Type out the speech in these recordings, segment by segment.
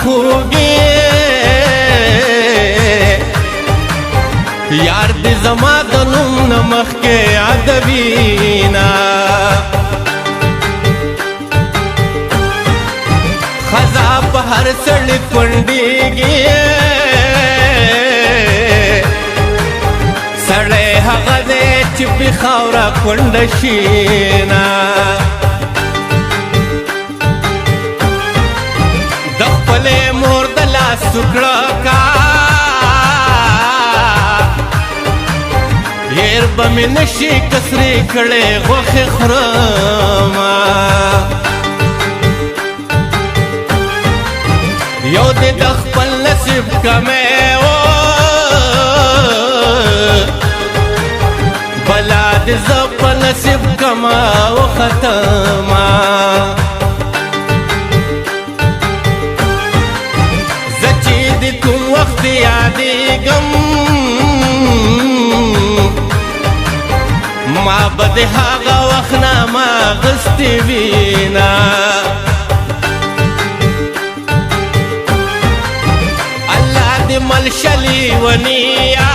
خوږې یار دې زما د نوم نه مخکې یادوینا خزا په هر سړي کونډېږي سړی هغه دی چې پې خاوره کونډه شي نه د خپلې مور د لاس سوکړه هیر به مې نشي کسرې کړې غوښې خورمه یو دې د خپل نصیب کمی و بلا دې زه په نصیب کما وختمه زه چې دې کوم وخت یادېږم ما به د هغه وخت نه ما اخیستې وینا الله دې ملشلي ونیا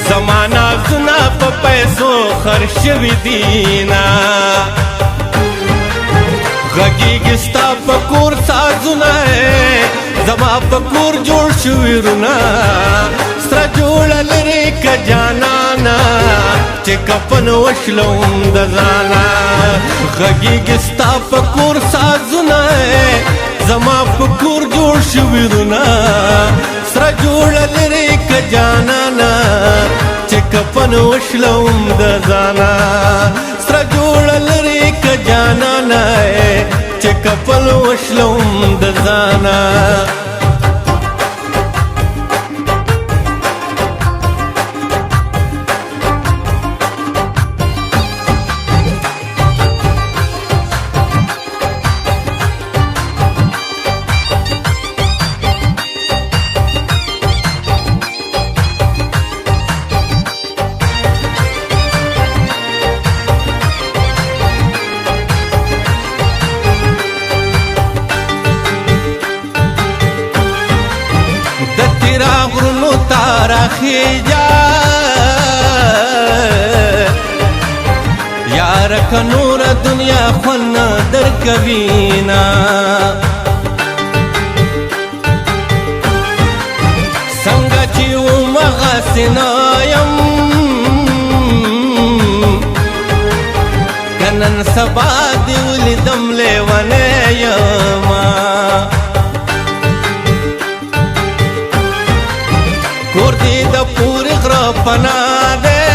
زما نازونه په پیسو خرج شوي دينا غږېږي ستا په کور سازونه زما په کور جوړ شوي رونه سره جوړه لرې که جانانه چې کفن وشلوم د ځانه غږېږي ستا په کور سازونه زما په کور جوړ شوي رونه سره جوړه لرې که جانانه چې کفن وشلوم د ځانه سره جوړه لرې که جانانه چې کفن وشلوم د ځانه غرونو تارا خیجا یار که نور دنیا خون در کوینا څنګه چې ومغسې نایم که نن سبا دې ولیدم لیونی یما کور دې د پورې غره پناه دی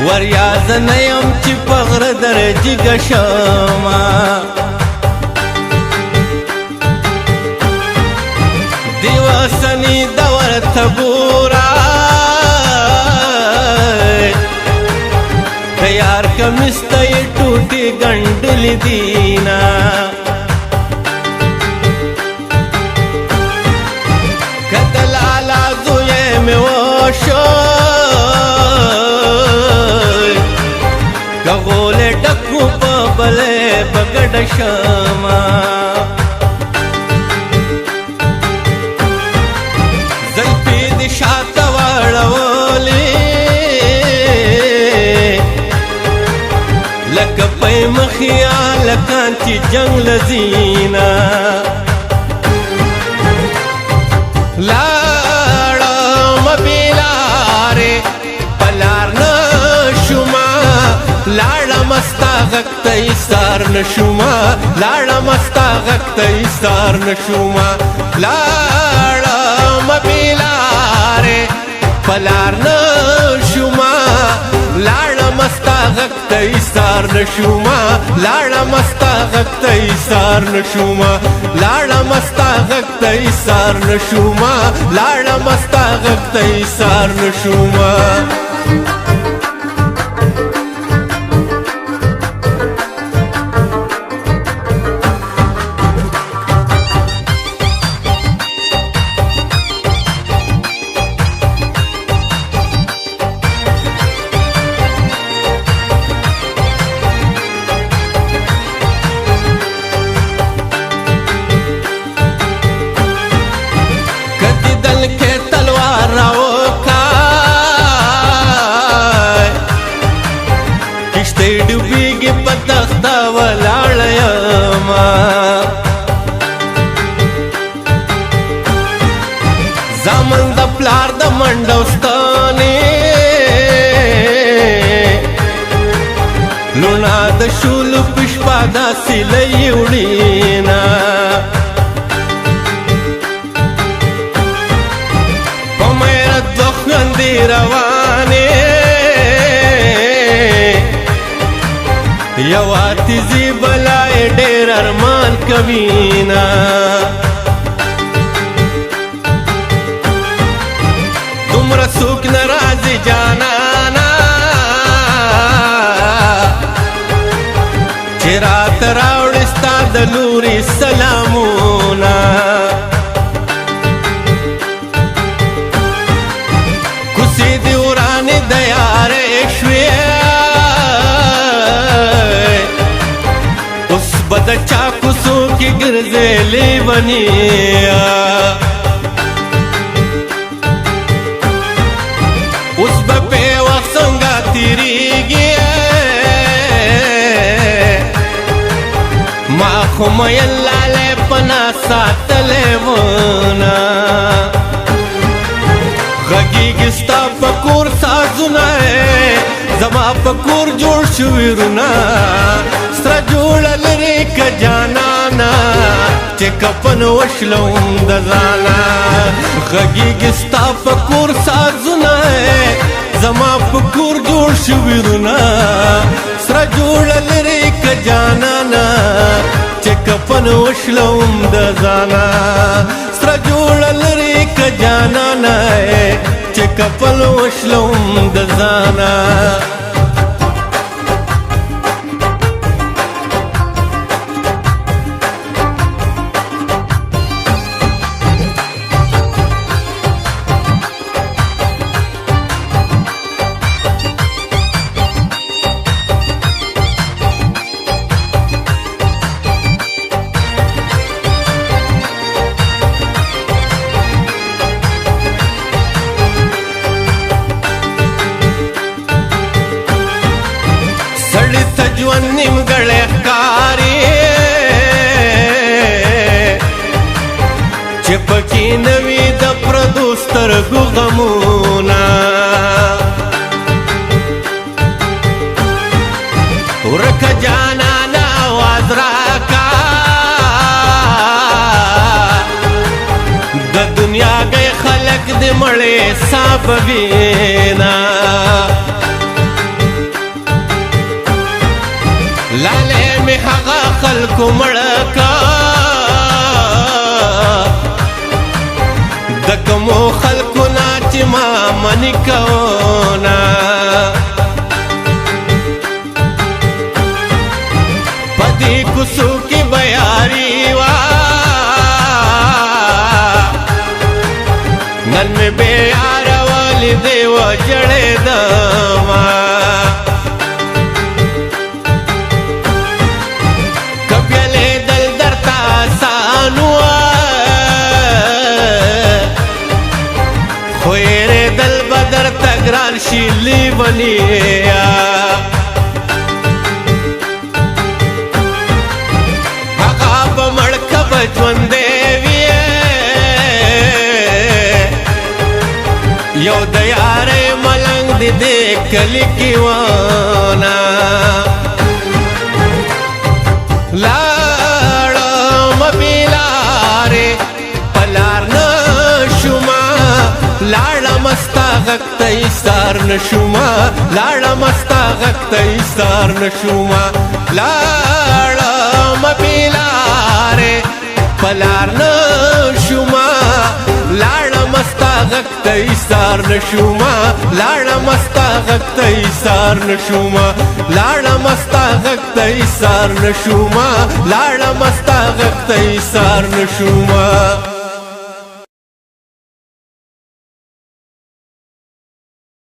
وریاض نه یم چې په غره در جګه شمه دیوسني د ورته ګوره د یار کمیس ته یې ټوټې ګنډلې دینه کغولې ډکو په بلې بګډه شمه زلفې دې شاته واړولې لکه پی مخیا لکان چې جنگ لذینا لاړم بیلارې پلار نه شوما لاړم ستا غږ ته ایسار نه شوما لاړم ستا غږ ته ایسار نه شوما لاړم بیلارې پلار نه شوما لاړم ستا غږ ته ایسار نه شوما لاړم ستا غږ ته ایسار نه شوما لاړم ستا غږ ته ایسار نه شوما لاړم ستا غږ ته ایسار نه شوما کشتی ډوبېږي په تخته ولاړه یمه زامن د پلار د منډو ستانې لوڼه د شولو په شپه داسې لۍ وړينه په میره دوه خویندې روانې یوه تیزي بله یې ډېر ارمان کوینه دومره څوک نه راځي جانانه چې راته راوړې ستا د لورې سلامونه کوڅې دې ورانې د یارۍ شوې اوس به د چا کوڅو کې ګرځې لیونې اوس به پې وخت څنګه تېرېږي ما خو میین لالی پنا ساتلی ونه غږېږي ستا په کور سازونه زما په کور جوړ شوي رونه سره جوړه لرې که جانانه چې کفن وشلوم د ځانه غږېږي ستا په کور سازونه زما په کور جوړ شوي رونه سره جوړه لرې که جانانه چې کفن وشلوم د ځانه سره جوړه لرې که جانانه چې کفن وشلوم د ځانه ژوند نیمګړی ښکاري چې پکې نه وي د پردو سترګو غمونه ورکه جانانه آواز راکا د دنیا گئے خلق دې مړې سا به وینا لالی می هغه خلکو مړه کا د کومو خلکو نه چې ما منې کوونه په دې کوڅو کې به یاري وه نن مې بې یاره ولیدې وژړېدمه ګران شي لیونیا هغه به مړ که به ژوندی وي یو د یارۍ ملنګ د دې کلي کې ونه لاړم بې لارې په لار نه شومه لاړم ستا غږ ته ایسار نه شومه لاړم ستا غږ ته ایسار نه شومه لاړم بې لارې په لار نه شومه لاړم ستا غږ ته ایسار نه شومه لاړم ستا غږ ته ایسار نه شومه لاړم ستا غږ ته ایسار نه شومه لاړم ستا غږ ته ایسار نه شومه